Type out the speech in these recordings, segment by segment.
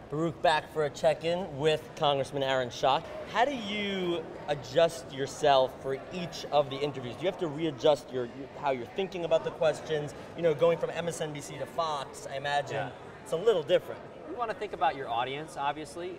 Baruch back for a check-in with Congressman Aaron Schock. How do you adjust yourself for each of the interviews? Do you have to readjust how you're thinking about the questions? You know, going from MSNBC to Fox, I imagine it's a little different. You want to think about your audience, obviously.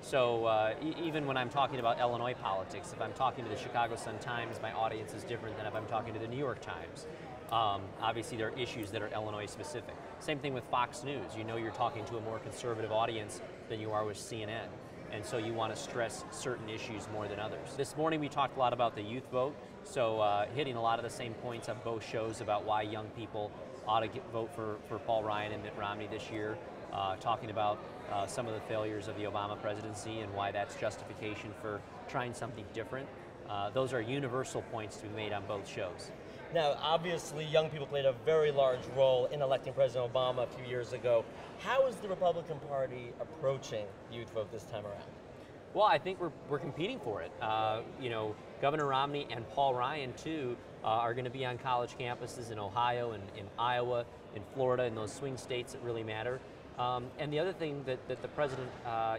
Even when I'm talking about Illinois politics, if I'm talking to the Chicago Sun-Times, my audience is different than if I'm talking to the New York Times. Obviously, there are issues that are Illinois specific. Same thing with Fox News. You know you're talking to a more conservative audience than you are with CNN. And so you want to stress certain issues more than others. This morning we talked a lot about the youth vote, so hitting a lot of the same points on both shows about why young people ought to vote for Paul Ryan and Mitt Romney this year, talking about some of the failures of the Obama presidency and why that's justification for trying something different. Those are universal points to be made on both shows. Now, obviously, young people played a very large role in electing President Obama a few years ago. How is the Republican Party approaching youth vote this time around? Well, I think we're competing for it. You know, Governor Romney and Paul Ryan, too, are going to be on college campuses in Ohio and in Iowa, in Florida, in those swing states that really matter. And the other thing that the president,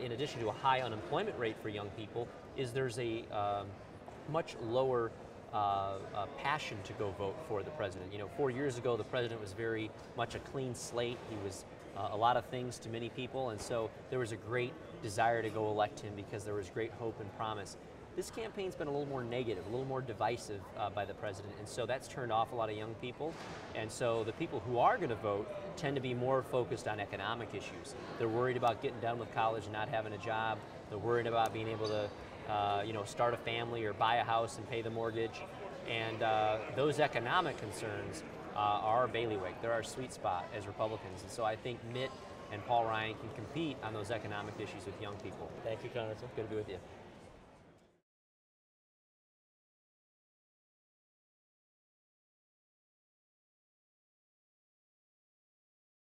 in addition to a high unemployment rate for young people, is there's a much lower passion to go vote for the president. You know, 4 years ago, the president was very much a clean slate. He was a lot of things to many people, and so there was a great desire to go elect him because there was great hope and promise. This campaign's been a little more negative, a little more divisive by the president, and so that's turned off a lot of young people. And so the people who are going to vote tend to be more focused on economic issues. They're worried about getting done with college and not having a job. They're worried about being able to you know, start a family or buy a house and pay the mortgage. And those economic concerns are our bailiwick. They're our sweet spot as Republicans. And so I think Mitt and Paul Ryan can compete on those economic issues with young people. Thank you, Congressman. Good to be with you.